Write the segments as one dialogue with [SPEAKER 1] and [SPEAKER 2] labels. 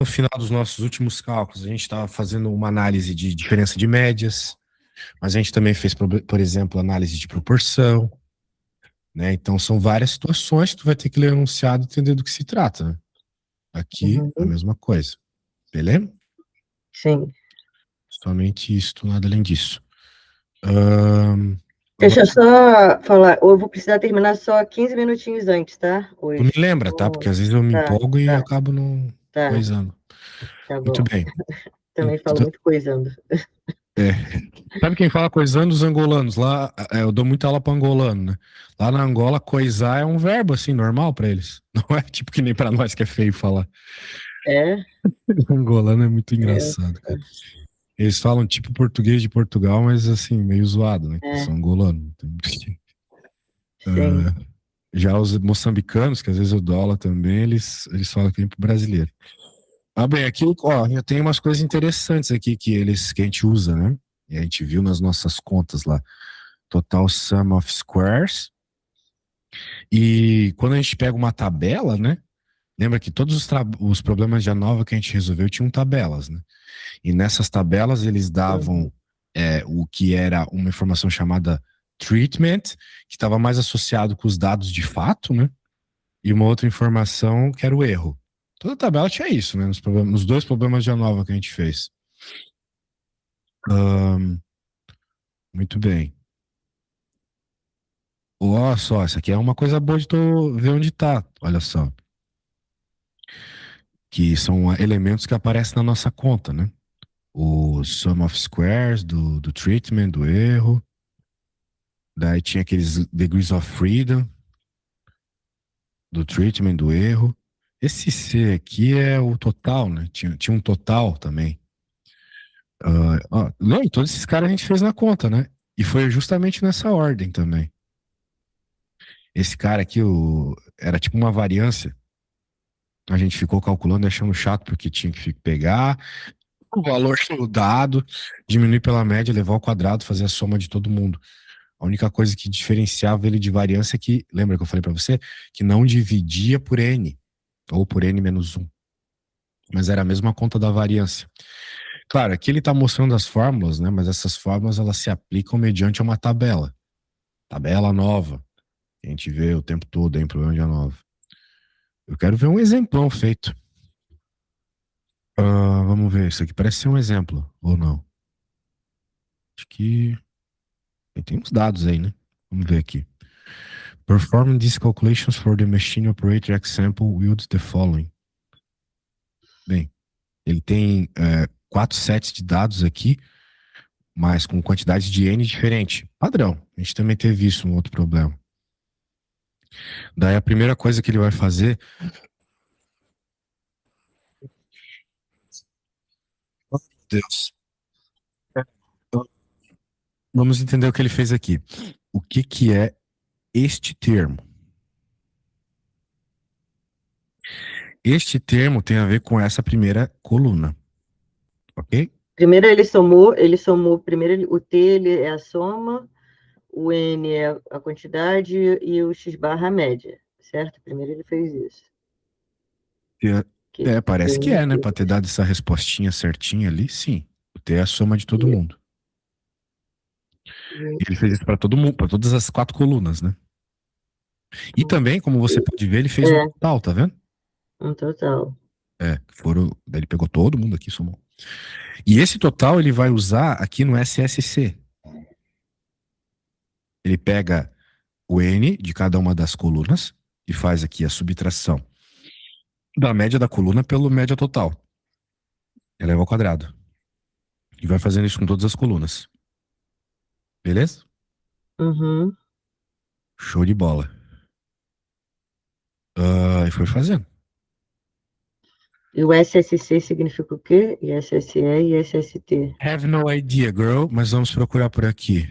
[SPEAKER 1] No final dos nossos últimos cálculos, a gente estava fazendo uma análise de diferença de médias, mas a gente também fez, por exemplo, análise de proporção, né? Então, são várias situações que tu vai ter que ler o enunciado e entender do que se trata, né? Aqui, a
[SPEAKER 2] Uhum.
[SPEAKER 1] mesma coisa. Beleza?
[SPEAKER 2] Sim.
[SPEAKER 1] Somente isso, nada além disso. Ahn,
[SPEAKER 2] Deixa eu só falar, eu vou precisar terminar só 15 minutinhos antes, tá?
[SPEAKER 1] Tu me
[SPEAKER 2] Hoje.
[SPEAKER 1] lembra, tá? Porque
[SPEAKER 2] Então,
[SPEAKER 1] às vezes eu me
[SPEAKER 2] tá,
[SPEAKER 1] empolgo e
[SPEAKER 2] tá,
[SPEAKER 1] acabo não
[SPEAKER 2] tá,
[SPEAKER 1] coisando.
[SPEAKER 2] tá
[SPEAKER 1] Muito
[SPEAKER 2] bom.
[SPEAKER 1] bem.
[SPEAKER 2] Também falo
[SPEAKER 1] Então,
[SPEAKER 2] muito coisando.
[SPEAKER 1] é, sabe quem fala coisando? Os angolanos. Lá, eu dou muita aula para angolano, né? Lá na Angola, coisar é um verbo, assim, normal para eles. Não é tipo que nem para nós que é feio falar.
[SPEAKER 2] É?
[SPEAKER 1] Angolano é muito
[SPEAKER 2] É,
[SPEAKER 1] engraçado, cara. Eles falam tipo português de Portugal, mas assim, meio zoado, né? Que
[SPEAKER 2] é,
[SPEAKER 1] são angolanos.
[SPEAKER 2] sim.
[SPEAKER 1] Já os moçambicanos, que às vezes eu dou aula também, eles falam que vem pro brasileiro. Ah, bem, aqui, ó, eu tenho umas coisas interessantes aqui que a gente usa, né? E a gente viu nas nossas contas lá. Total sum of squares. E quando a gente pega uma tabela, né? Lembra que todos os problemas de ANOVA que a gente resolveu tinham tabelas, né? E nessas tabelas eles davam
[SPEAKER 2] Uhum.
[SPEAKER 1] o que era uma informação chamada treatment, que estava mais associado com os dados de fato, né? E uma outra informação que era o erro. Toda tabela tinha isso, né? Nos dois problemas de ANOVA que a gente fez. Ahn, muito bem. Olha só, isso aqui é uma coisa boa de tu ver onde tá. Olha só. Que são elementos que aparecem na nossa conta, né? O sum of squares do treatment, do erro. Daí tinha aqueles degrees of freedom do treatment, do erro. Esse C aqui é o total, né? Tinha um total também. Não, e todos esses caras a gente fez na conta, né? E foi justamente nessa ordem também. Esse cara aqui, era tipo uma variância. A gente ficou calculando e achando chato porque tinha que pegar o valor dado, diminuir pela média, levar ao quadrado, fazer a soma de todo mundo. A única coisa que diferenciava ele de variância é que, lembra que eu falei para você, que não dividia por n, ou por n menos 1, mas era a mesma conta da variância. Claro, aqui ele está mostrando as fórmulas, né? Mas essas fórmulas elas se aplicam mediante uma tabela nova, que a gente vê o tempo todo em problema de nova. Eu quero ver um exemplão feito. Vamos ver, isso aqui parece ser um exemplo, ou não? Acho que tem uns dados aí, né? Vamos ver aqui. Perform these calculations for the machine operator example yields the following. Bem, ele tem quatro sets de dados aqui, mas com quantidades de N diferente. Padrão. A gente também teve isso no outro problema. Daí a primeira coisa que ele vai fazer. Oh, Deus. Vamos entender o que ele fez aqui. O que, que é este termo? Este termo tem a ver com essa primeira coluna, ok?
[SPEAKER 2] Primeiro ele somou, primeiro o T ele é a soma, o N é a quantidade e o X barra a média, certo? Primeiro ele fez isso. Que
[SPEAKER 1] Parece que
[SPEAKER 2] tem
[SPEAKER 1] é, né? Para ter dado essa respostinha certinha ali, sim. Ter a soma de todo mundo. E ele fez isso para todo mundo, para todas as quatro colunas, né? E também, como você pode ver, ele fez um
[SPEAKER 2] é,
[SPEAKER 1] total, tá vendo?
[SPEAKER 2] um total.
[SPEAKER 1] Daí ele pegou todo mundo aqui, somou. E esse total ele vai usar aqui no SSC. Ele pega o N de cada uma das colunas e faz aqui a subtração da média da coluna pelo média total. Eleva ao quadrado. E vai fazendo isso com todas as colunas. Beleza?
[SPEAKER 2] Uhum.
[SPEAKER 1] Show de bola. E foi fazendo.
[SPEAKER 2] E o SSC significa o quê? ISSE e SST.
[SPEAKER 1] Have no idea, girl, mas vamos procurar por aqui.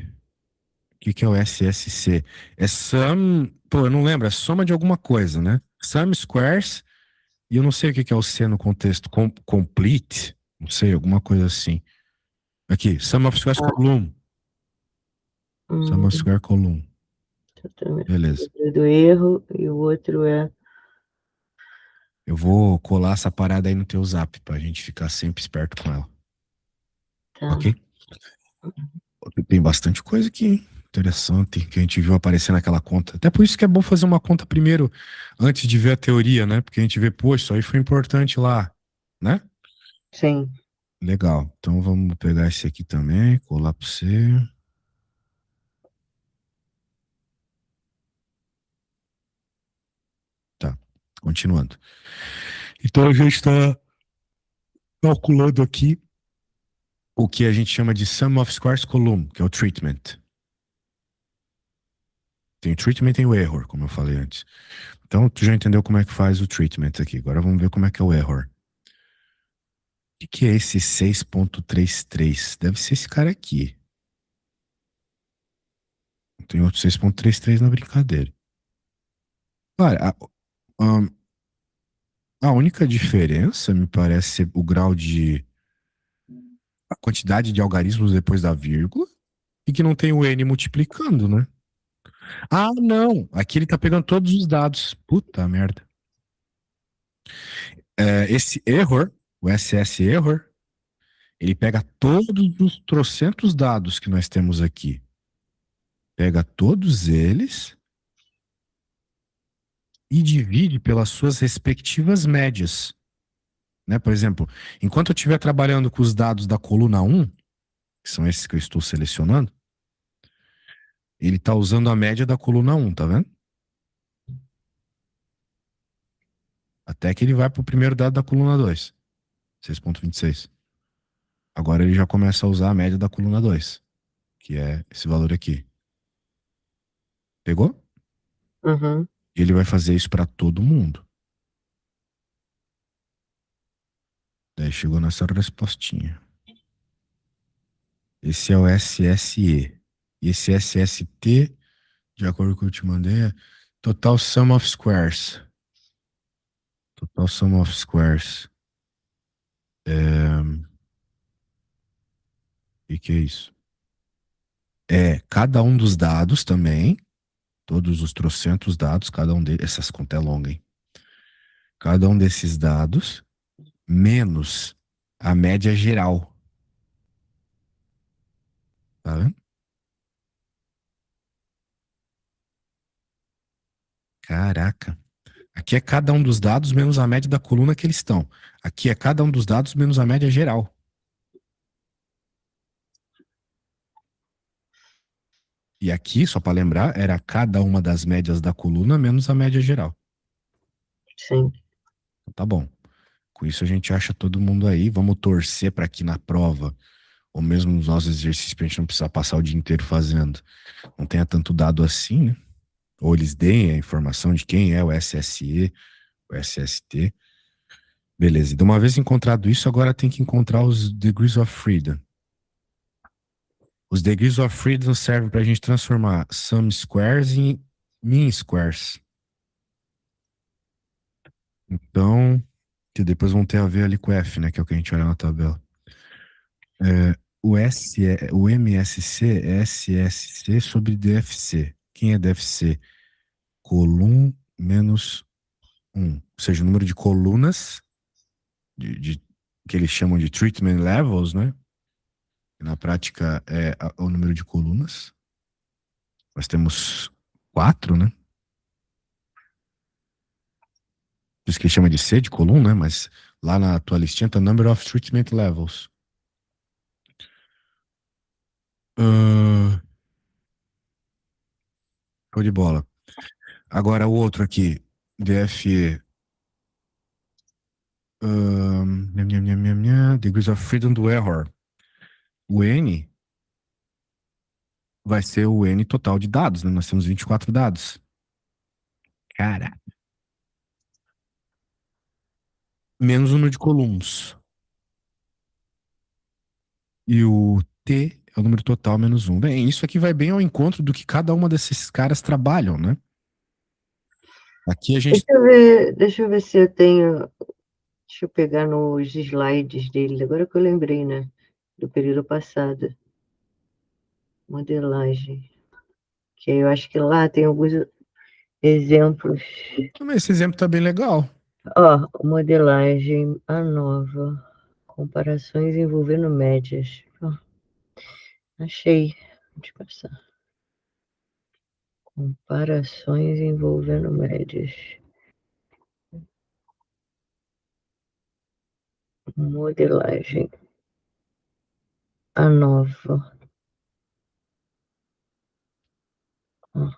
[SPEAKER 1] O que, que é o SSC? É sum. Pô, eu não lembro, é soma de alguma coisa, né? Sum squares. E eu não sei o que, que é o C no contexto. Complete? Não sei, alguma coisa assim. Aqui, sum of squares
[SPEAKER 2] Ah,
[SPEAKER 1] column. Sum of
[SPEAKER 2] hum,
[SPEAKER 1] square column. Beleza.
[SPEAKER 2] do erro e o outro é
[SPEAKER 1] Eu vou colar essa parada aí no teu zap pra gente ficar sempre esperto com ela. Ok?
[SPEAKER 2] Tá.
[SPEAKER 1] Tem bastante coisa aqui, hein? Interessante, que a gente viu aparecer naquela conta. Até por isso que é bom fazer uma conta primeiro, antes de ver a teoria, né? Porque a gente vê, pô, isso aí foi importante lá, né?
[SPEAKER 2] Sim.
[SPEAKER 1] Legal. Então vamos pegar esse aqui também, colar pra você. Tá, continuando. Então a gente está calculando aqui o que a gente chama de sum of squares column, que é o treatment. Tem o treatment e tem o error, como eu falei antes. Então tu já entendeu como é que faz o treatment aqui. Agora vamos ver como é que é o error. O que é esse 6,33? Deve ser esse cara aqui. Tem outro 6,33 na brincadeira. Cara, a, a única diferença me parece ser o grau de a quantidade de algarismos depois da vírgula e que não tem o n multiplicando, né? Ah, não. Aqui ele tá pegando todos os dados. Puta merda. Esse error, o SS error, ele pega todos os trocentos dados que nós temos aqui. Pega todos eles e divide pelas suas respectivas médias. Né? Por exemplo, enquanto eu estiver trabalhando com os dados da coluna um, que são esses que eu estou selecionando, ele está usando a média da coluna um, tá vendo? Até que ele vai para o primeiro dado da coluna 2, 6,26. Agora ele já começa a usar a média da coluna 2, que é esse valor aqui. Pegou?
[SPEAKER 2] Uhum.
[SPEAKER 1] E ele vai fazer isso para todo mundo. Daí chegou nessa respostinha. Esse é o SSE. E esse SST, de acordo com o que eu te mandei, é Total Sum of Squares. Total Sum of Squares. E que é isso? É cada um dos dados também, todos os trocentos dados, cada um deles, essas contas é longa, hein? Cada um desses dados, menos a média geral. Tá vendo? Caraca. Aqui é cada um dos dados menos a média da coluna que eles estão. Aqui é cada um dos dados menos a média geral. E aqui, só para lembrar, era cada uma das médias da coluna menos a média geral.
[SPEAKER 2] Sim.
[SPEAKER 1] Então, tá bom. Com isso a gente acha todo mundo aí. Vamos torcer para que na prova, ou mesmo nos nossos exercícios, pra gente não precisar passar o dia inteiro fazendo, não tenha tanto dado assim, né? Ou eles deem a informação de quem é o SSE, o SST. Beleza. E de uma vez encontrado isso, agora tem que encontrar os degrees of freedom. Os degrees of freedom servem para a gente transformar sum squares em mean squares. Então, que depois vão ter a ver ali com F, né? Que é o que a gente olha na tabela. O MSC é SSC sobre DFC. Quem é DFC? Colum menos um. Ou seja, o número de colunas que eles chamam de treatment levels, né? Na prática é o número de colunas. Nós temos quatro, né? Por isso que chama de C, de coluna, né? Mas lá na tua listinha tá number of treatment levels. Uh, Show de bola. Agora o outro aqui, DFE. Degrees of freedom do error. O N vai ser o N total de dados, né? Nós temos 24 dados. Cara. Menos o número de colunas. E o T é o número total menos um. Bem, isso aqui vai bem ao encontro do que cada uma desses caras trabalham, né? Aqui a gente.
[SPEAKER 2] Deixa eu ver se eu tenho. Deixa eu pegar nos slides dele, agora que eu lembrei, né? Do período passado. Modelagem. Que eu acho que lá tem alguns exemplos.
[SPEAKER 1] Mas esse exemplo tá bem legal.
[SPEAKER 2] Ó, modelagem, a nova. Comparações envolvendo médias. Ó, achei. Deixa eu passar. Comparações envolvendo médias. Modelagem, a nova. Ó,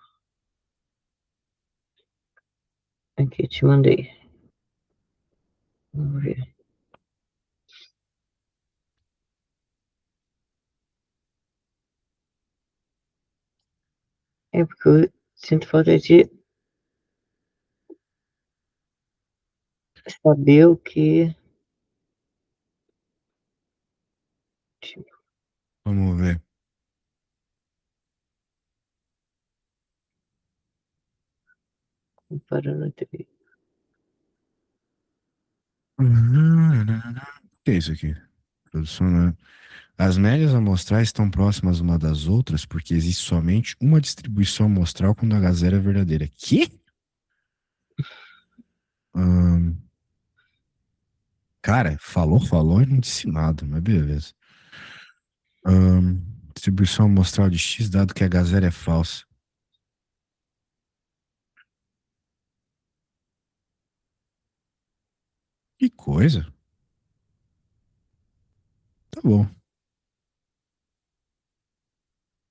[SPEAKER 2] aqui te mandei. Vamos ver. É porque eu sinto falta de saber o que.
[SPEAKER 1] Vamos ver.
[SPEAKER 2] Comparando entre.
[SPEAKER 1] O que é isso aqui? Produção, né? As médias amostrais estão próximas uma das outras porque existe somente uma distribuição amostral quando a H0 é verdadeira. Que? Ahn, cara, falou e não disse nada, mas beleza. Ahn, distribuição amostral de X, dado que a H0 é falsa. Que coisa. Tá bom.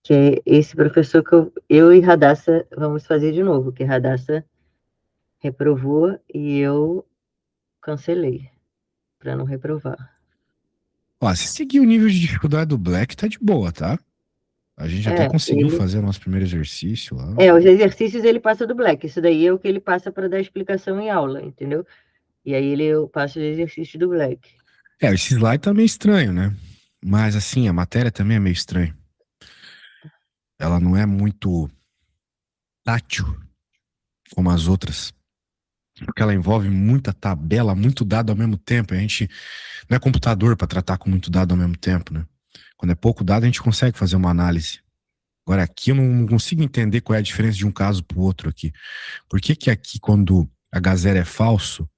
[SPEAKER 2] Que é esse professor que eu e Radassa vamos fazer de novo, que Radassa reprovou e eu cancelei, para não reprovar.
[SPEAKER 1] Ó, se seguir o nível de dificuldade do Black, tá de boa, tá? A gente até
[SPEAKER 2] É,
[SPEAKER 1] conseguiu
[SPEAKER 2] ele.
[SPEAKER 1] fazer o nosso primeiro exercício lá.
[SPEAKER 2] É, os exercícios ele passa do Black. Isso daí é o que ele passa para dar explicação em aula, entendeu? E aí eu passo os exercícios do Black.
[SPEAKER 1] É, esse slide tá meio estranho, né? Mas assim, a matéria também é meio estranha. Ela não é muito tátil como as outras, porque ela envolve muita tabela, muito dado ao mesmo tempo. A gente não é computador para tratar com muito dado ao mesmo tempo, né? Quando é pouco dado, a gente consegue fazer uma análise. Agora, aqui eu não consigo entender qual é a diferença de um caso para o outro aqui. Por que que aqui, quando H0 é falso,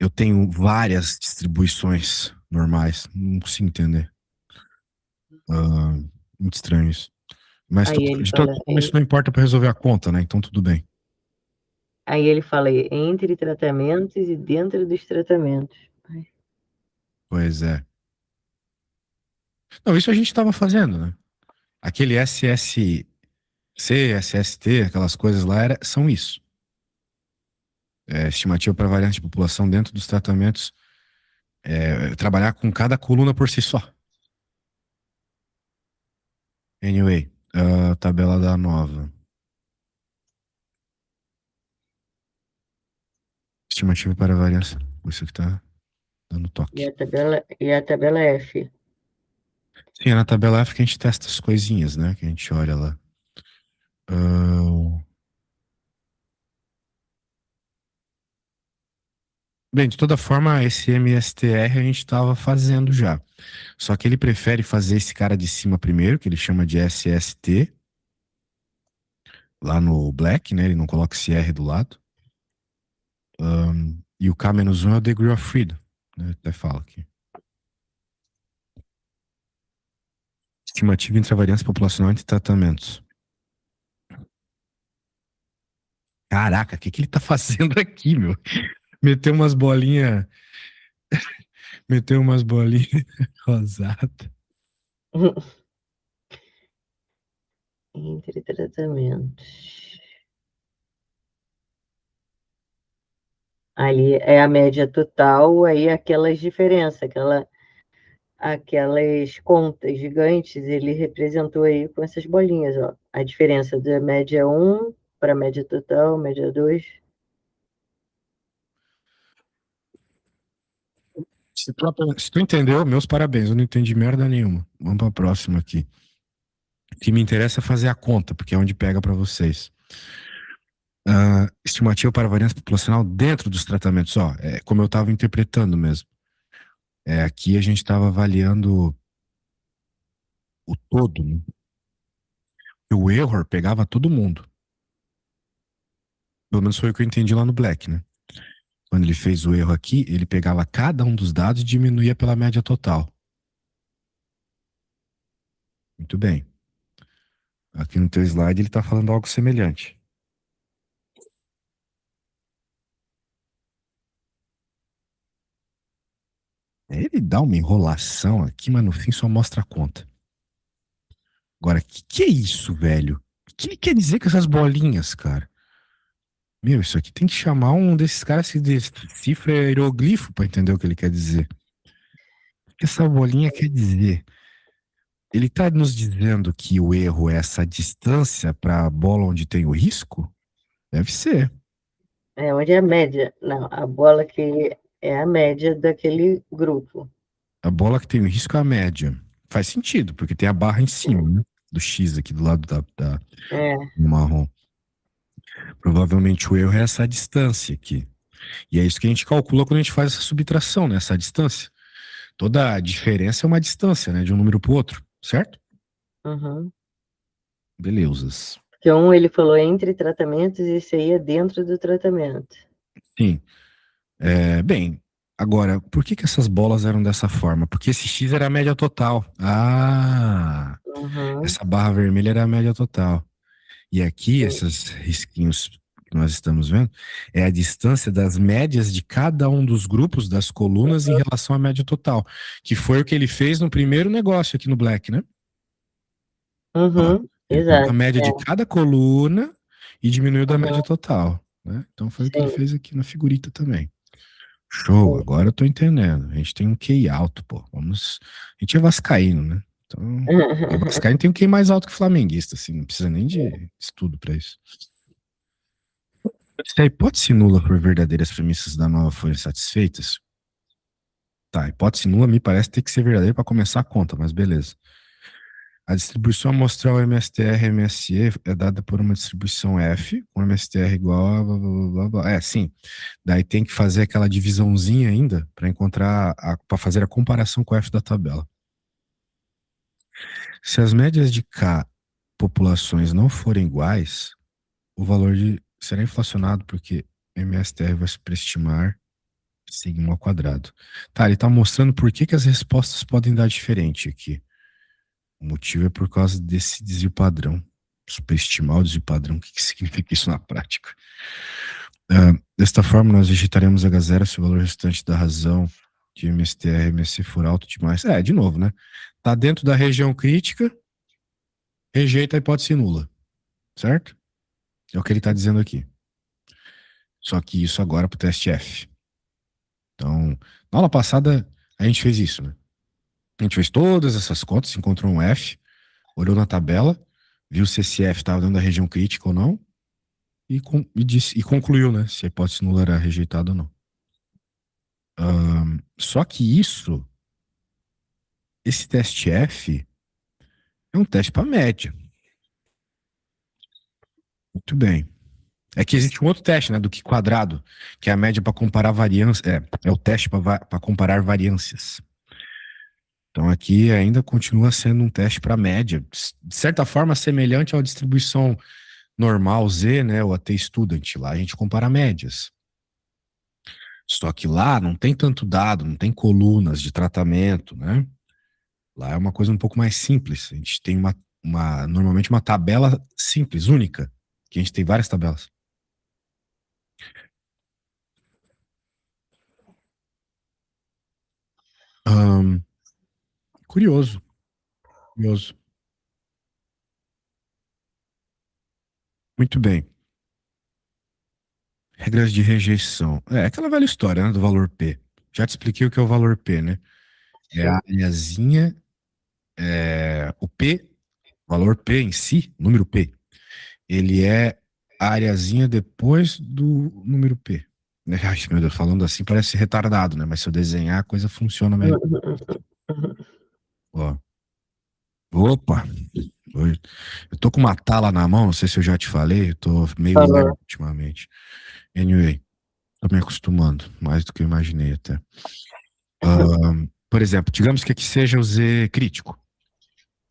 [SPEAKER 1] eu tenho várias distribuições normais? Não consigo entender. Ah, muito estranho isso. Mas
[SPEAKER 2] Aí ele
[SPEAKER 1] de toda
[SPEAKER 2] fala,
[SPEAKER 1] forma, isso não importa para resolver a conta, né? Então tudo bem.
[SPEAKER 2] entre tratamentos e dentro dos tratamentos.
[SPEAKER 1] Pois é. Não, isso a gente estava fazendo, né? Aquele SSC, SST, aquelas coisas lá, são isso. É, estimativa para variância de população dentro dos tratamentos. Trabalhar com cada coluna por si só. Anyway, a tabela da nova. Estimativa para variância. Isso que tá dando toque.
[SPEAKER 2] E a tabela F.
[SPEAKER 1] Sim, é na tabela F que a gente testa as coisinhas, né? Que a gente olha lá. Ah, bem, de toda forma, esse MSTR a gente estava fazendo já. Só que ele prefere fazer esse cara de cima primeiro, que ele chama de SST, lá no Black, né? Ele não coloca esse R do lado. E o K-1 é o Degree of Freedom, né? Até fala aqui. Estimativa intravariância populacional entre tratamentos. Caraca, o que que ele tá fazendo aqui, meu? Meteu umas bolinhas, meteu umas bolinhas rosadas.
[SPEAKER 2] Entre tratamentos. Aí é a média total, aí aquelas diferenças, aquelas contas gigantes, ele representou aí com essas bolinhas, ó. A diferença da média um para a média total, média 2.
[SPEAKER 1] Se tu entendeu, meus parabéns. Eu não entendi merda nenhuma. Vamos pra próxima aqui. O que me interessa é fazer a conta, porque é onde pega pra vocês. Estimativa para variância populacional dentro dos tratamentos. Ó, é como eu estava interpretando mesmo. Aqui a gente estava avaliando o todo, né? E o error pegava todo mundo. Pelo menos foi o que eu entendi lá no Black, né? Quando ele fez o erro aqui, ele pegava cada um dos dados e diminuía pela média total. Muito bem. Aqui no teu slide ele está falando algo semelhante. Ele dá uma enrolação aqui, mas no fim só mostra a conta. Agora, que é isso, velho? O que ele quer dizer com essas bolinhas, cara? Meu, isso aqui tem que chamar um desses caras que decifra hieroglifo pra entender o que ele quer dizer. O que essa bolinha quer dizer? Ele tá nos dizendo que o erro é essa distância para a bola onde tem o risco? Deve ser.
[SPEAKER 2] É onde é a média. Não, a bola que é a média daquele grupo.
[SPEAKER 1] A bola que tem o risco é a média. Faz sentido, porque tem a barra em cima, né? Do X aqui do lado
[SPEAKER 2] É,
[SPEAKER 1] do marrom. Provavelmente o erro é essa distância aqui. E é isso que a gente calcula quando a gente faz essa subtração, né? Essa distância. Toda a diferença é uma distância, né? De um número para o outro, certo?
[SPEAKER 2] uhum.
[SPEAKER 1] Belezas.
[SPEAKER 2] Porque ele falou entre tratamentos e esse aí é dentro do tratamento.
[SPEAKER 1] Sim. Bem, agora, por que essas bolas eram dessa forma? Porque esse X era a média total. Ah,
[SPEAKER 2] Uhum,
[SPEAKER 1] essa barra vermelha era a média total. E aqui,
[SPEAKER 2] sim.
[SPEAKER 1] esses risquinhos que nós estamos vendo, é a distância das médias de cada um dos grupos das colunas em relação à média total. Que foi o que ele fez no primeiro negócio aqui no Black, né? Ó,
[SPEAKER 2] Uhum,
[SPEAKER 1] ele pegou a
[SPEAKER 2] exato.
[SPEAKER 1] média
[SPEAKER 2] É,
[SPEAKER 1] de cada coluna e diminuiu da média
[SPEAKER 2] uhum,
[SPEAKER 1] total, né? Então foi o que ele
[SPEAKER 2] sim.
[SPEAKER 1] fez aqui na figurita também. Show,
[SPEAKER 2] Sim.
[SPEAKER 1] agora eu tô entendendo. A gente tem um QI alto, pô. Vamos. A gente é vascaíno, né? Então, e vascaíno tem um QI mais alto que flamenguista, assim, não precisa nem de estudo pra isso. Se a hipótese nula for verdadeira, as premissas da nova forem satisfeitas, tá, a hipótese nula me parece ter que ser verdadeira para começar a conta, mas beleza. A distribuição amostral MSTR-MSE é dada por uma distribuição F, com MSTR igual a blá, blá, blá, blá, blá. Sim. Daí tem que fazer aquela divisãozinha ainda para encontrar, para fazer a comparação com o F da tabela. Se as médias de K populações não forem iguais, o valor será inflacionado porque MSTR vai superestimar sigma ao quadrado. Tá, ele tá mostrando por que as respostas podem dar diferente aqui. O motivo é por causa desse desvio padrão. Superestimar o desvio padrão, o que significa isso na prática? Desta forma, nós vegetaremos H0 se o valor restante da razão de MSTR e MSC for alto demais. De novo, né? Tá dentro da região crítica, rejeita a hipótese nula, certo? É o que ele está dizendo aqui. Só que isso agora para o teste F. Então, na aula passada, a gente fez isso, né? A gente fez todas essas contas, encontrou um F, olhou na tabela, viu se esse F estava dentro da região crítica ou não, e concluiu, né? Se a hipótese nula era rejeitada ou não. Só que esse teste F é um teste para média. Muito bem. É que existe um outro teste, né, do que quadrado, que é a média para comparar variâncias. É o teste para comparar variâncias. Então aqui ainda continua sendo um teste para média, de certa forma semelhante à distribuição normal Z, né, ou a T-student. Lá a gente compara médias. Só que lá não tem tanto dado, não tem colunas de tratamento, né? Lá é uma coisa um pouco mais simples. A gente tem normalmente uma tabela simples, única, que a gente tem várias tabelas. Hum, curioso, curioso. Muito bem. Regras de rejeição. É aquela velha história, né, do valor P. Já te expliquei o que é o valor P, né? É a
[SPEAKER 2] Sim.
[SPEAKER 1] areazinha, o P, valor P em si, número P, ele é a areazinha depois do número P. Ai, meu Deus, falando assim parece retardado, né? Mas se eu desenhar, a coisa funciona melhor. Ó. Opa! Eu tô com uma tala na mão, não sei se eu já te falei, eu tô meio lerdo
[SPEAKER 2] Falou.
[SPEAKER 1] ultimamente. Anyway, tô me acostumando, mais do que eu imaginei até. Por exemplo, digamos que aqui seja o Z crítico.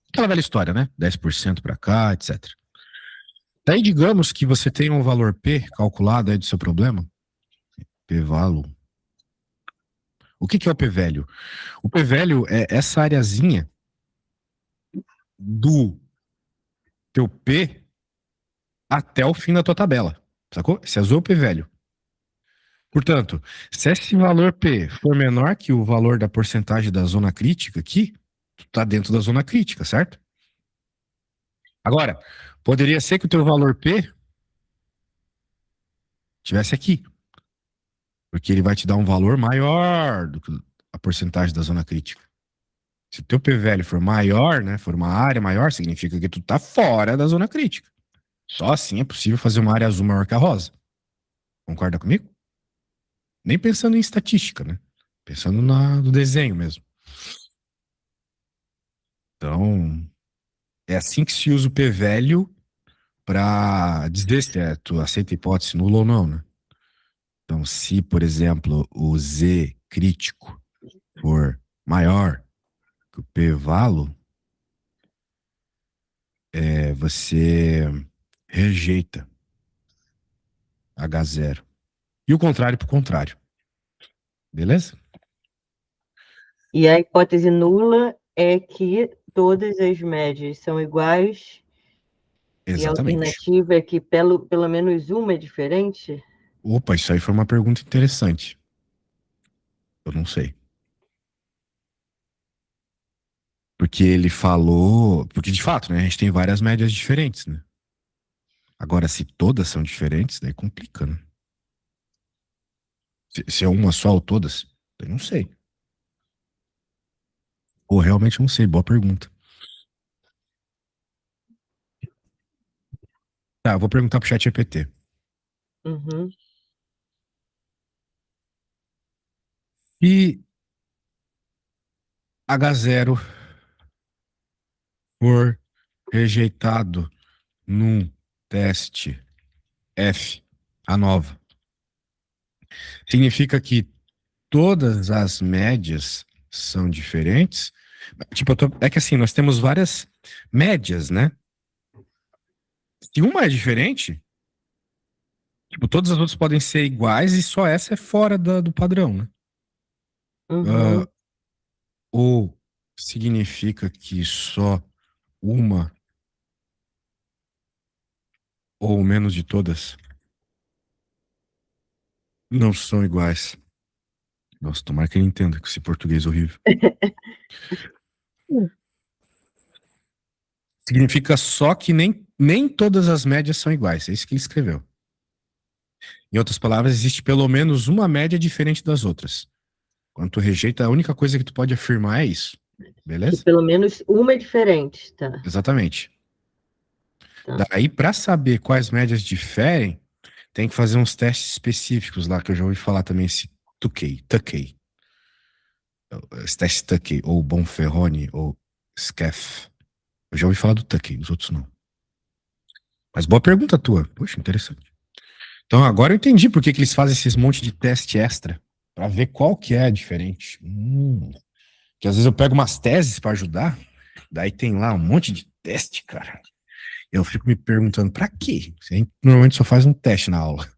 [SPEAKER 1] Aquela velha história, né? 10% para cá, etc. Daí, digamos que você tem um valor P calculado aí do seu problema, P-value. O que que é o P-value? O P-value é essa areazinha do teu P até o fim da tua tabela. Sacou? Esse azul é o P-value. Portanto, se esse valor P for menor que o valor da porcentagem da zona crítica aqui, tu tá dentro da zona crítica, certo? Agora, poderia ser que o teu valor P tivesse aqui, porque ele vai te dar um valor maior do que a porcentagem da zona crítica. Se o teu P velho for maior, né, for uma área maior, significa que tu tá fora da zona crítica. Só assim é possível fazer uma área azul maior que a rosa. Concorda comigo? Nem pensando em estatística, né? Pensando no desenho mesmo. Então, é assim que se usa o P velho para dizer se tu aceita a hipótese nula ou não, né? Então, se, por exemplo, o Z crítico for maior que o P valo, você rejeita H0. E o contrário pro contrário. Beleza?
[SPEAKER 2] E a hipótese nula é que todas as médias são iguais e a
[SPEAKER 1] Exatamente.
[SPEAKER 2] alternativa é que pelo menos uma é diferente?
[SPEAKER 1] Opa, isso aí foi uma pergunta interessante. Eu não sei. Porque ele falou. Porque de fato, né? A gente tem várias médias diferentes, né? Agora, se todas são diferentes, daí complica, né? Se é uma só ou todas, eu não sei. Ou realmente não sei. Boa pergunta. Tá, eu vou perguntar pro chat GPT.
[SPEAKER 2] Uhum.
[SPEAKER 1] E H0 for rejeitado num teste F, a nova, significa que todas as médias são diferentes? Tipo, é que assim, nós temos várias médias, né? Se uma é diferente, tipo, todas as outras podem ser iguais e só essa é fora do padrão, né? Ah,
[SPEAKER 2] Uhum.
[SPEAKER 1] ou significa que só uma ou menos de todas não são iguais. Nossa, tomara que ele entenda que esse português é horrível. Significa só que nem todas as médias são iguais. É isso que ele escreveu. Em outras palavras, existe pelo menos uma média diferente das outras. Quando tu rejeita, a única coisa que tu pode afirmar é isso.
[SPEAKER 2] Que
[SPEAKER 1] Beleza?
[SPEAKER 2] pelo menos uma é diferente, tá?
[SPEAKER 1] Exatamente.
[SPEAKER 2] Tá.
[SPEAKER 1] Daí, para saber quais médias diferem, tem que fazer uns testes específicos lá, que eu já ouvi falar também, esse Tukey, esse teste Tukey, ou Bonferroni, ou SCAF. Eu já ouvi falar do Tukey, os outros não. Mas boa pergunta tua. Poxa, interessante. Então agora eu entendi por que que eles fazem esses monte de teste extra, para ver qual que é diferente. Que às vezes eu pego umas teses para ajudar, daí tem lá um monte de teste, cara. Eu fico me perguntando, pra quê? A gente normalmente só faz um teste na aula.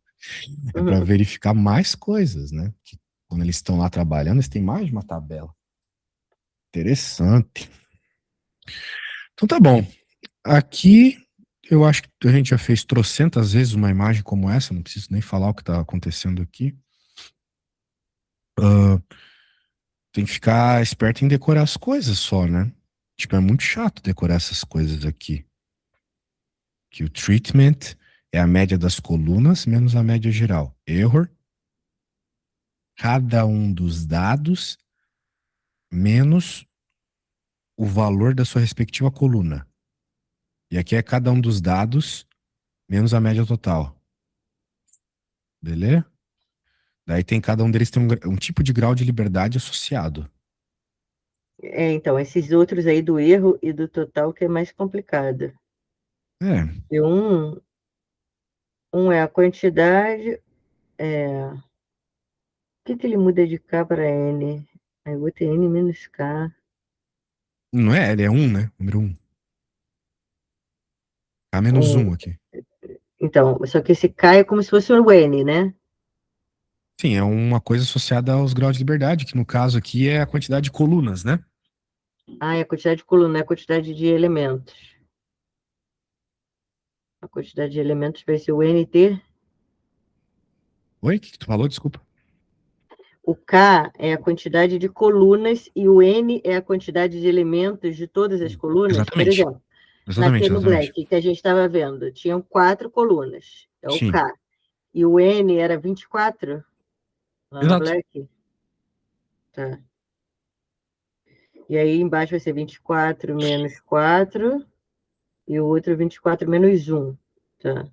[SPEAKER 1] É para
[SPEAKER 2] Uhum.
[SPEAKER 1] verificar mais coisas, né? Que quando eles estão lá trabalhando, eles têm mais de uma tabela. Interessante. Então tá bom. Aqui eu acho que a gente já fez trocentas vezes uma imagem como essa, não preciso nem falar o que está acontecendo aqui. Ah, tem que ficar esperto em decorar as coisas só, né? Tipo, é muito chato decorar essas coisas aqui. Que o treatment é a média das colunas menos a média geral. Error, cada um dos dados menos o valor da sua respectiva coluna. E aqui é cada um dos dados menos a média total. Beleza? Daí tem cada um deles tem um tipo de grau de liberdade associado.
[SPEAKER 2] É, então, esses outros aí do erro e do total que é mais complicado.
[SPEAKER 1] É,
[SPEAKER 2] E um é a quantidade, o que ele muda de K para N? Aí o outro é N menos K.
[SPEAKER 1] não é, ele é um, né? Número um. K menos
[SPEAKER 2] É,
[SPEAKER 1] um aqui.
[SPEAKER 2] então, só que esse K é como se fosse o N, né?
[SPEAKER 1] Sim, é uma coisa associada aos graus de liberdade, que no caso aqui é a quantidade de colunas, né?
[SPEAKER 2] Ah, é a quantidade de coluna, é a quantidade de elementos. A quantidade de elementos vai ser o NT.
[SPEAKER 1] Oi, o que tu falou? Desculpa.
[SPEAKER 2] O K é a quantidade de colunas e o N é a quantidade de elementos de todas as colunas. Por
[SPEAKER 1] Exatamente.
[SPEAKER 2] exemplo,
[SPEAKER 1] Exatamente,
[SPEAKER 2] naquele no
[SPEAKER 1] exatamente.
[SPEAKER 2] Black que a gente estava vendo, tinham 4 colunas, é o
[SPEAKER 1] Sim,
[SPEAKER 2] K. E o N era 24 lá no
[SPEAKER 1] exato.
[SPEAKER 2] Black. Tá. E aí embaixo vai ser 24 menos 4 e o outro 24 menos um. Tá.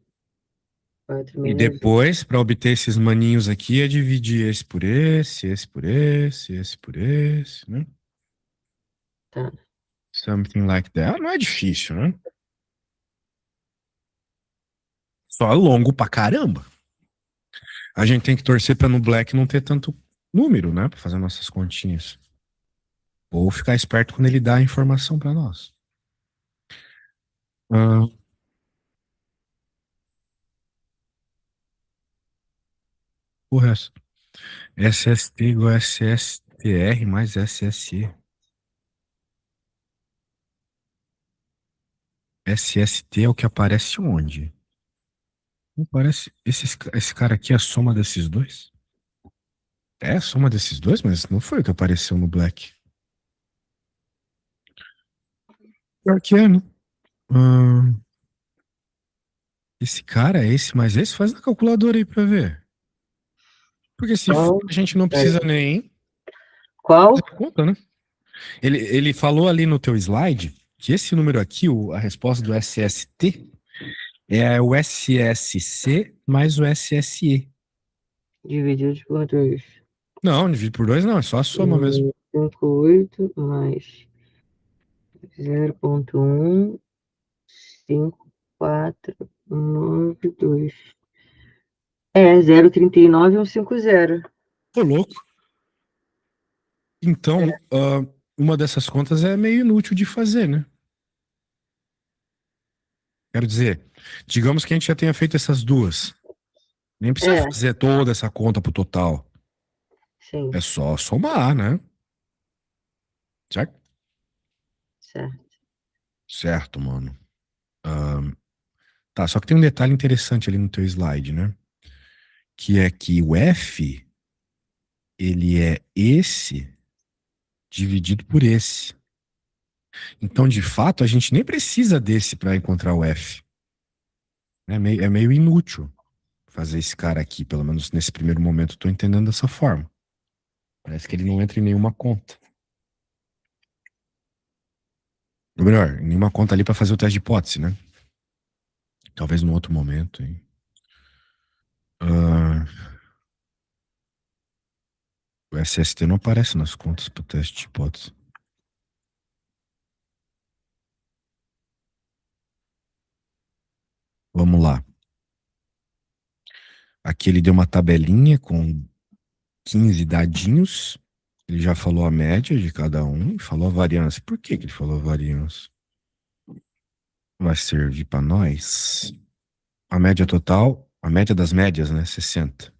[SPEAKER 2] 4
[SPEAKER 1] E
[SPEAKER 2] menos um.
[SPEAKER 1] depois, para obter esses maninhos aqui, é dividir esse por esse por esse por esse, né?
[SPEAKER 2] Tá.
[SPEAKER 1] Something like that. Ah, não é difícil, né? Só é longo pra caramba. A gente tem que torcer pra no Black não ter tanto número, né? Pra fazer nossas continhas. Ou ficar esperto quando ele dá a informação pra nós. Ah, o resto. SST igual SSTR mais SSE. SST é o que aparece onde? Não parece. Esse cara aqui é a soma desses dois? É a soma desses dois, mas não foi o que apareceu no Black. Pior que é, né? Ah, esse cara é esse, mas esse faz na calculadora aí pra ver. Porque se for,
[SPEAKER 2] Qual?
[SPEAKER 1] a gente não precisa
[SPEAKER 2] Peraí.
[SPEAKER 1] nem fazer
[SPEAKER 2] Qual?
[SPEAKER 1] a conta, né? Ele falou ali no teu slide que esse número aqui, a resposta do SST, é o SSC mais o SSE.
[SPEAKER 2] Dividido por 2.
[SPEAKER 1] Não, dividido por dois não, é só a soma mesmo.
[SPEAKER 2] 58 mais 0,1, 5, 4, 9, 2. É, 0,39 150.
[SPEAKER 1] Ô, louco.
[SPEAKER 2] É,
[SPEAKER 1] Então, uma dessas contas é meio inútil de fazer, né? Quero dizer, digamos que a gente já tenha feito essas duas. Nem precisa
[SPEAKER 2] é,
[SPEAKER 1] fazer toda essa conta pro total.
[SPEAKER 2] sim,
[SPEAKER 1] É só somar, né? Certo?
[SPEAKER 2] certo.
[SPEAKER 1] Certo, mano. Tá, só que tem um detalhe interessante ali no teu slide, né? Que é que o F, ele é esse dividido por esse. Então, de fato, a gente nem precisa desse para encontrar o F. É meio inútil fazer esse cara aqui, pelo menos nesse primeiro momento, eu tô entendendo dessa forma. Parece que ele não entra em nenhuma conta. Ou melhor, em nenhuma conta ali para fazer o teste de hipótese, né? Talvez num outro momento, hein? Ah, o SST não aparece nas contas pro teste de hipótese. Vamos lá. Aqui ele deu uma tabelinha com 15 dadinhos. Ele já falou a média de cada um e falou a variância. Por que que ele falou a variância? Vai servir para nós. A média total, a média das médias, né? 60.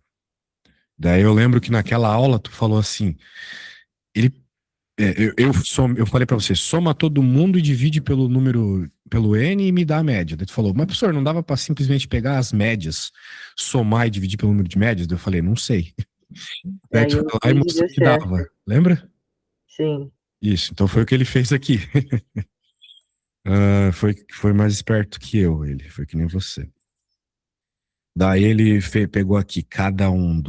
[SPEAKER 1] Daí eu lembro que naquela aula tu falou assim, ele, eu falei para você, soma todo mundo e divide pelo número, pelo N e me dá a média. Daí tu falou, mas professor, não dava para simplesmente pegar as médias, somar e dividir pelo número de médias? Daí eu falei, não sei. Daí
[SPEAKER 2] Aí
[SPEAKER 1] tu
[SPEAKER 2] eu
[SPEAKER 1] foi lá e
[SPEAKER 2] fiz e
[SPEAKER 1] mostrou
[SPEAKER 2] deu
[SPEAKER 1] que
[SPEAKER 2] certo.
[SPEAKER 1] dava. Lembra?
[SPEAKER 2] Sim,
[SPEAKER 1] Isso, então foi o que ele fez aqui. Ah, foi mais esperto que eu, ele. Foi que nem você. Daí ele pegou aqui cada um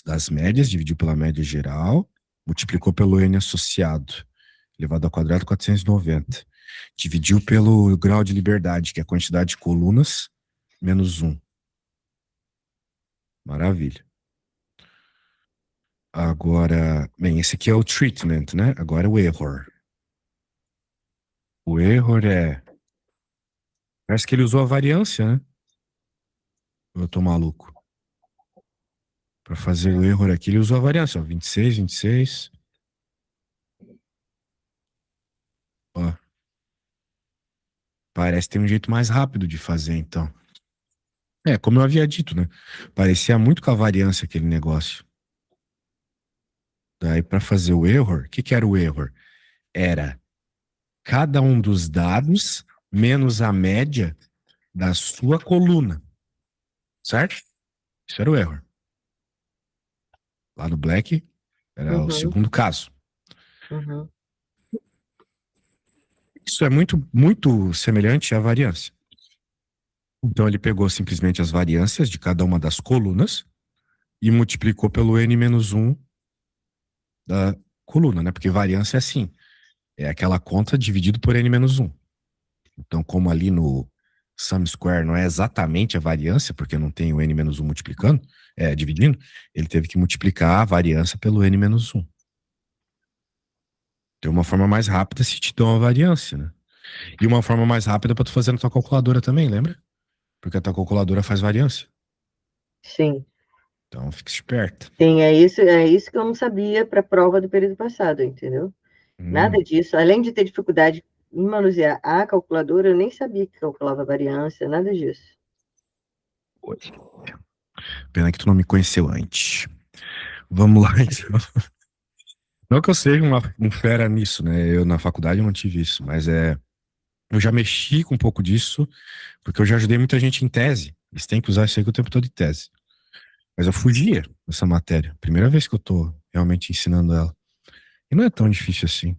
[SPEAKER 1] das médias, dividiu pela média geral, multiplicou pelo N associado, elevado ao quadrado 490. Dividiu pelo grau de liberdade, que é a quantidade de colunas, menos um. Maravilha. Agora, bem, esse aqui é o treatment, né? Agora é o error. O error é. Parece que ele usou a variância, né? Eu tô maluco. Para fazer o erro aqui, ele usou a variância, ó, 26, 26. Ó, parece ter um jeito mais rápido de fazer, então. É, como eu havia dito, né? Parecia muito com a variância aquele negócio. Daí, para fazer o error, o que que era o error? Era cada um dos dados menos a média da sua coluna, certo? Isso era o error. Lá no Black, era o
[SPEAKER 2] Uhum,
[SPEAKER 1] segundo caso.
[SPEAKER 2] uhum.
[SPEAKER 1] Isso é muito, muito semelhante à variância. Então, ele pegou simplesmente as variâncias de cada uma das colunas e multiplicou pelo n menos um da coluna, né? Porque variância é assim, é aquela conta dividido por n menos um. Então, como ali no sum square não é exatamente a variância, porque não tem o n menos um multiplicando, dividindo, ele teve que multiplicar a variância pelo n menos um. Tem uma forma mais rápida se te dão a variância, né? E uma forma mais rápida para tu fazer na tua calculadora também, lembra? Porque a tua calculadora faz variância.
[SPEAKER 2] Sim,
[SPEAKER 1] Então, fique esperto.
[SPEAKER 2] sim, é isso que eu não sabia para a prova do período passado, entendeu? Nada
[SPEAKER 1] Hum.
[SPEAKER 2] disso. Além de ter dificuldade em manusear a calculadora, eu nem sabia que calculava variância, nada disso.
[SPEAKER 1] Pena que tu não me conheceu antes. Vamos lá, então. Não que eu seja um fera nisso, né? Eu na faculdade eu não tive isso, mas eu já mexi com um pouco disso, porque eu já ajudei muita gente em tese. Eles têm que usar isso aí o tempo todo em tese. Mas eu fugia dessa matéria. Primeira vez que eu tô realmente ensinando ela. E não é tão difícil assim.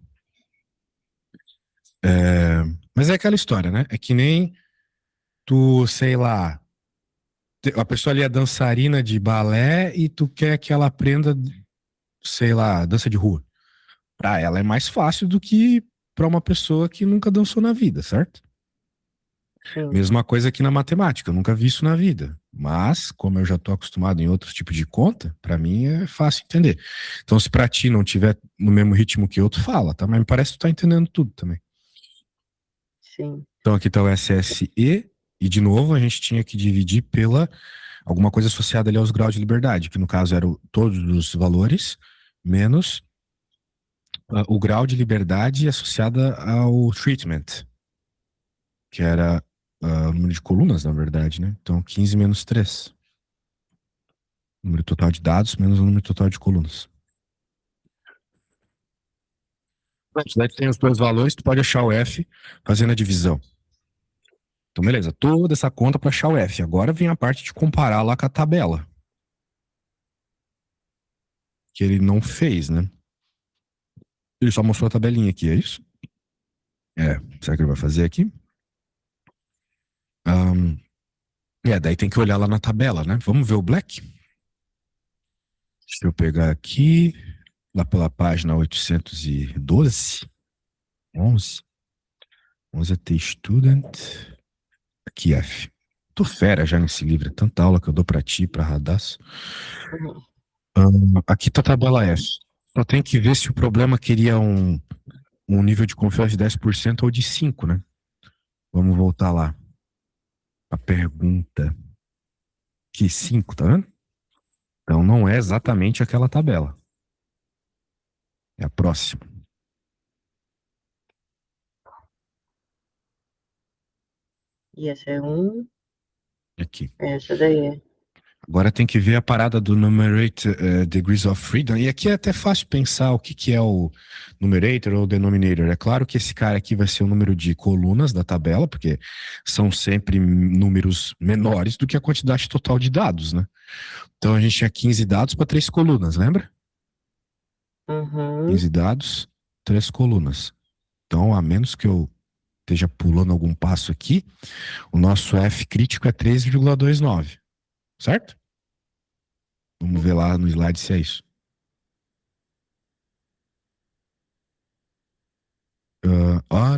[SPEAKER 1] É, mas é aquela história, né? É que nem tu, sei lá, a pessoa ali é dançarina de balé e tu quer que ela aprenda, sei lá, dança de rua. Pra ela é mais fácil do que pra uma pessoa que nunca dançou na vida, certo?
[SPEAKER 2] Sim,
[SPEAKER 1] Mesma coisa aqui na matemática, eu nunca vi isso na vida. Mas, como eu já estou acostumado em outros tipos de conta, para mim é fácil entender. Então, se para ti não tiver no mesmo ritmo que outro, fala, tá? Mas me parece que tu tá entendendo tudo também.
[SPEAKER 2] sim.
[SPEAKER 1] Então, aqui tá o SSE, e de novo a gente tinha que dividir pela alguma coisa associada ali aos graus de liberdade, que no caso eram todos os valores, menos o grau de liberdade associada ao treatment, que era o número de colunas, na verdade, né? Então, 15 menos 3. Número total de dados menos o número total de colunas. Daí tu tem os dois valores, tu pode achar o F fazendo a divisão. Então, beleza, toda essa conta para achar o F. Agora vem a parte de comparar lá com a tabela. Que ele não fez, né? Ele só mostrou a tabelinha aqui, é isso? Será que ele vai fazer aqui? Um, daí tem que olhar lá na tabela, né? Vamos ver o Black? Deixa eu pegar aqui, lá pela página 812, 11. 11 é T-Student. Aqui, F. Tô fera já nesse livro. É tanta aula que eu dou pra ti, pra Radassa.
[SPEAKER 2] Uhum.
[SPEAKER 1] Aqui tá a tabela F. Só tem que ver se o problema queria um nível de confiança de 10% ou de 5, né? Vamos voltar lá. A pergunta. Que 5, tá vendo? Então não é exatamente aquela tabela. É a próxima.
[SPEAKER 2] E essa é um,
[SPEAKER 1] Aqui.
[SPEAKER 2] essa daí é.
[SPEAKER 1] Agora tem que ver a parada do numerator degrees of freedom. E aqui é até fácil pensar o que, que é o numerator ou denominator. É claro que esse cara aqui vai ser o número de colunas da tabela, porque são sempre números menores do que a quantidade total de dados, né? Então a gente tinha 15 dados para 3 colunas, lembra?
[SPEAKER 2] Uhum.
[SPEAKER 1] 15 dados, 3 colunas. Então, a menos que eu esteja pulando algum passo aqui, o nosso F crítico é 3,29, certo? Vamos ver lá no slide se é isso.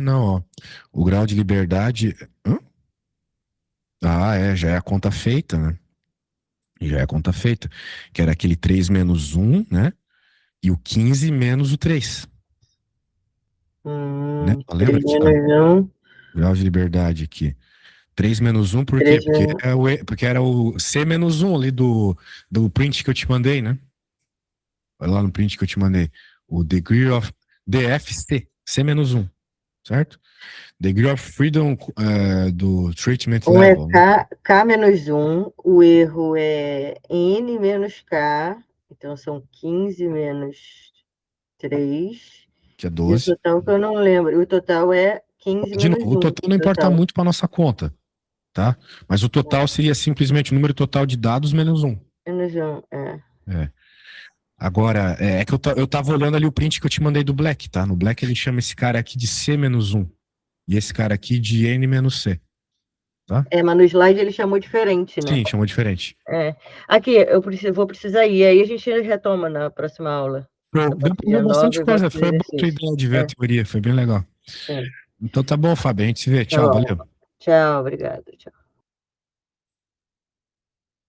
[SPEAKER 1] Não, ó. O grau de liberdade. Hã? Já é a conta feita, né? Já é a conta feita. Que era aquele 3 menos um, né? E o 15 menos o 3, né? Lembra
[SPEAKER 2] 3
[SPEAKER 1] que tinha
[SPEAKER 2] menos 1,
[SPEAKER 1] grau de liberdade aqui. 3 menos um, por quê?
[SPEAKER 2] 3
[SPEAKER 1] Porque,
[SPEAKER 2] menos...
[SPEAKER 1] porque era o C menos um ali do print que eu te mandei, né? Olha lá no print que eu te mandei. O degree of DFC, C menos um, certo? Degree of freedom do treatment
[SPEAKER 2] 1 é
[SPEAKER 1] level, né?
[SPEAKER 2] K menos 1, o erro é N menos K, então são 15 menos. 3.
[SPEAKER 1] que é
[SPEAKER 2] E o
[SPEAKER 1] 12.
[SPEAKER 2] total que eu não lembro. O total é 15
[SPEAKER 1] De
[SPEAKER 2] menos
[SPEAKER 1] novo, o
[SPEAKER 2] 1.
[SPEAKER 1] total não importa muito para nossa conta, tá? Mas o total seria simplesmente o número total de dados menos um.
[SPEAKER 2] Menos 1, é.
[SPEAKER 1] É. Agora, é que eu tava olhando ali o print que eu te mandei do Black, tá? No Black ele chama esse cara aqui de C menos um e esse cara aqui de N menos C, tá?
[SPEAKER 2] É, mas no slide ele chamou diferente, né?
[SPEAKER 1] Sim, chamou diferente.
[SPEAKER 2] É. Aqui, vou precisar ir. Aí a gente retoma na próxima aula. A
[SPEAKER 1] Deu
[SPEAKER 2] partir
[SPEAKER 1] pra ver
[SPEAKER 2] dia
[SPEAKER 1] bastante
[SPEAKER 2] 9 eu volto
[SPEAKER 1] coisa.
[SPEAKER 2] para o
[SPEAKER 1] Foi boa a tua
[SPEAKER 2] exercício.
[SPEAKER 1] ideia de ver a teoria, foi bem legal.
[SPEAKER 2] Sim.
[SPEAKER 1] Então tá bom, Fábio. A gente se vê.
[SPEAKER 2] Tá
[SPEAKER 1] Tchau,
[SPEAKER 2] bom.
[SPEAKER 1] valeu.
[SPEAKER 2] Tchau, obrigada. Tchau.